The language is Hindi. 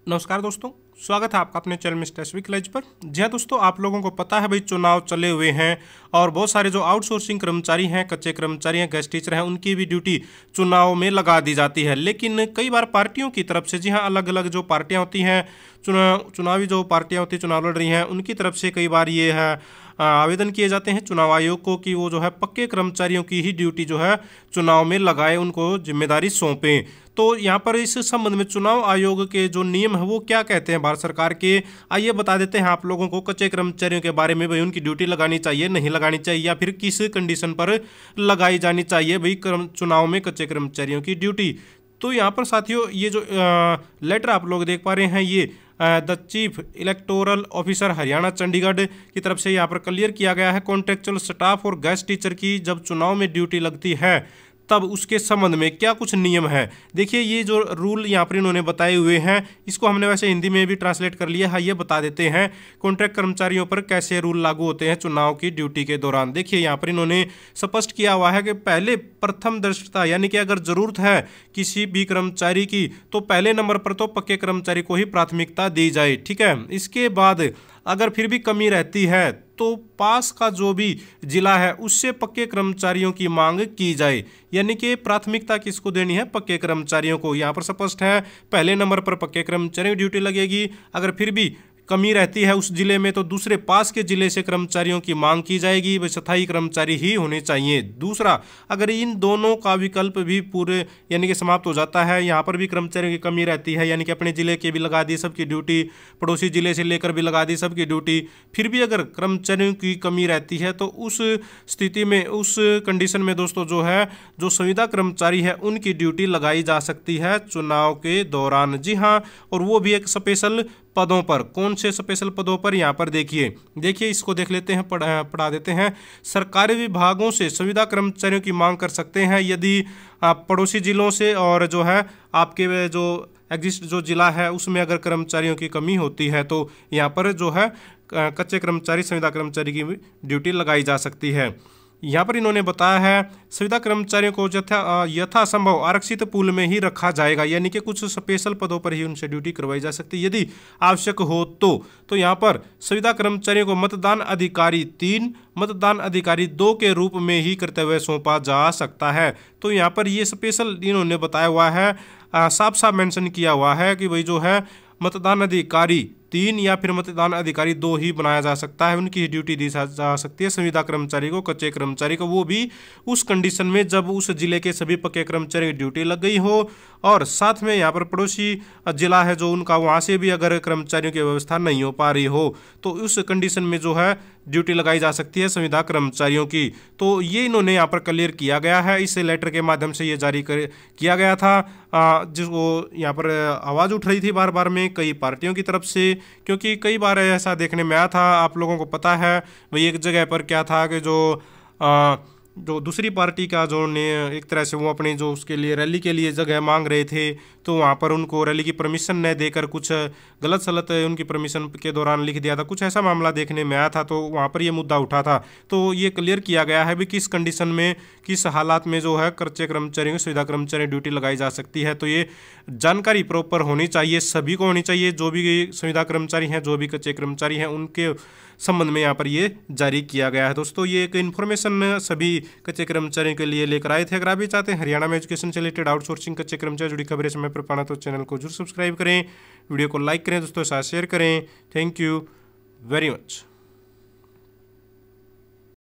नमस्कार दोस्तों, स्वागत है आपका अपने चैनल मिस्टर एसवी कॉलेज पर। जी हाँ दोस्तों, आप लोगों को पता है भाई चुनाव चले हुए हैं और बहुत सारे जो आउटसोर्सिंग कर्मचारी हैं, कच्चे कर्मचारी हैं, गेस्ट टीचर हैं, उनकी भी ड्यूटी चुनाव में लगा दी जाती है। लेकिन कई बार पार्टियों की तरफ से, जी हाँ, अलग अलग जो पार्टियां होती हैं, चुनावी जो पार्टियां होती हैं, चुनाव लड़ रही हैं, उनकी तरफ से कई बार ये है आवेदन किए जाते हैं चुनाव आयोग को कि वो जो है पक्के कर्मचारियों की ही ड्यूटी जो है चुनाव में लगाए, उनको जिम्मेदारी सौंपें। तो यहाँ पर इस संबंध में चुनाव आयोग के जो नियम है वो क्या कहते हैं भारत सरकार के, आइए बता देते हैं आप लोगों को। कच्चे कर्मचारियों के बारे में भाई उनकी ड्यूटी लगानी चाहिए, नहीं लगानी चाहिए, या फिर किस कंडीशन पर लगाई जानी चाहिए भाई चुनाव में कच्चे कर्मचारियों की ड्यूटी। तो यहाँ पर साथियों ये जो लेटर आप लोग देख पा रहे हैं, ये the chief electoral officer Haryana Chandigarh की तरफ से यहाँ पर क्लियर किया गया है। कॉन्ट्रेक्चुअल स्टाफ और गेस्ट टीचर की जब चुनाव में ड्यूटी लगती है तब उसके संबंध में क्या कुछ नियम है। देखिए ये जो रूल यहाँ पर इन्होंने बताए हुए हैं, इसको हमने वैसे हिंदी में भी ट्रांसलेट कर लिया है। ये बता देते हैं कॉन्ट्रैक्ट कर्मचारियों पर कैसे रूल लागू होते हैं चुनाव की ड्यूटी के दौरान। देखिए यहाँ पर इन्होंने स्पष्ट किया हुआ है कि पहले प्रथम दृष्टता, यानी कि अगर जरूरत है किसी भी कर्मचारी की तो पहले नंबर पर तो पक्के कर्मचारी को ही प्राथमिकता दी जाए, ठीक है। इसके बाद अगर फिर भी कमी रहती है तो पास का जो भी जिला है उससे पक्के कर्मचारियों की मांग की जाए, यानी कि प्राथमिकता किसको देनी है, पक्के कर्मचारियों को। यहाँ पर स्पष्ट है पहले नंबर पर पक्के कर्मचारियों की ड्यूटी लगेगी। अगर फिर भी कमी रहती है उस जिले में तो दूसरे पास के जिले से कर्मचारियों की मांग की जाएगी, वह स्थायी कर्मचारी ही होने चाहिए। दूसरा, अगर इन दोनों का विकल्प भी पूरे यानी कि समाप्त हो जाता है, यहाँ पर भी कर्मचारियों की कमी रहती है, यानी कि अपने जिले के भी लगा दी सबकी ड्यूटी, पड़ोसी जिले से लेकर भी लगा दी सबकी ड्यूटी, फिर भी अगर कर्मचारियों की कमी रहती है तो उस स्थिति में, उस कंडीशन में दोस्तों जो है, जो संविदा कर्मचारी है उनकी ड्यूटी लगाई जा सकती है चुनाव के दौरान। जी हाँ, और वो भी एक स्पेशल पदों पर। कौन से स्पेशल पदों पर, यहाँ पर देखिए इसको देख लेते हैं, पढ़ा देते हैं। सरकारी विभागों से संविदा कर्मचारियों की मांग कर सकते हैं यदि आप पड़ोसी जिलों से और जो है आपके जो एग्जिस्ट जो जिला है उसमें अगर कर्मचारियों की कमी होती है तो यहाँ पर जो है कच्चे कर्मचारी, संविदा कर्मचारी की ड्यूटी लगाई जा सकती है। यहाँ पर इन्होंने बताया है संविदा कर्मचारियों को यथासंभव आरक्षित पूल में ही रखा जाएगा, यानी कि कुछ स्पेशल पदों पर ही उनसे ड्यूटी करवाई जा सकती है यदि आवश्यक हो तो यहाँ पर संविदा कर्मचारियों को मतदान अधिकारी 3, मतदान अधिकारी 2 के रूप में ही कर्तव्य सौंपा जा सकता है। तो यहाँ पर ये स्पेशल इन्होंने बताया हुआ है, साफ साफ मेंशन किया हुआ है कि भाई जो है मतदान अधिकारी 3 या फिर मतदान अधिकारी 2 ही बनाया जा सकता है, उनकी ड्यूटी दी जा सकती है संविदा कर्मचारी को, कच्चे कर्मचारी को, वो भी उस कंडीशन में जब उस जिले के सभी पक्के कर्मचारी की ड्यूटी लग गई हो और साथ में यहाँ पर पड़ोसी जिला है जो उनका, वहाँ से भी अगर कर्मचारियों की व्यवस्था नहीं हो पा रही हो तो उस कंडीशन में जो है ड्यूटी लगाई जा सकती है संविदा कर्मचारियों की। तो ये इन्होंने यहाँ पर क्लियर किया गया है, इस लेटर के माध्यम से ये जारी किया गया था, जिसको यहाँ पर आवाज़ उठ रही थी बार बार में कई पार्टियों की तरफ से, क्योंकि कई बार ऐसा देखने में आया था। आप लोगों को पता है वही एक जगह पर क्या था कि जो दूसरी पार्टी का जो ने एक तरह से वो अपनी जो उसके लिए रैली के लिए जगह मांग रहे थे तो वहाँ पर उनको रैली की परमिशन न देकर कुछ गलत सलत उनकी परमिशन के दौरान लिख दिया था, कुछ ऐसा मामला देखने में आया था। तो वहाँ पर ये मुद्दा उठा था, तो ये क्लियर किया गया है भी किस कंडीशन में, किस हालात में जो है कच्चे कर्मचारियों की, सुविधा कर्मचारी ड्यूटी लगाई जा सकती है। तो ये जानकारी प्रॉपर होनी चाहिए, सभी को होनी चाहिए, जो भी संविदा कर्मचारी हैं, जो भी कच्चे कर्मचारी हैं, उनके संबंध में यहाँ पर ये जारी किया गया है। दोस्तों ये एक इन्फॉर्मेशन सभी कच्चे कर्मचारियों के लिए लेकर आए थे। अगर आप भी चाहते हैं हरियाणा में एजुकेशन से रिलेटेड आउटसोर्सिंग कच्चे कर्मचारी जुड़ी खबरें समय पर पाना तो चैनल को जरूर सब्सक्राइब करें, वीडियो को लाइक करें, दोस्तों साथ शेयर करें। Thank you very much.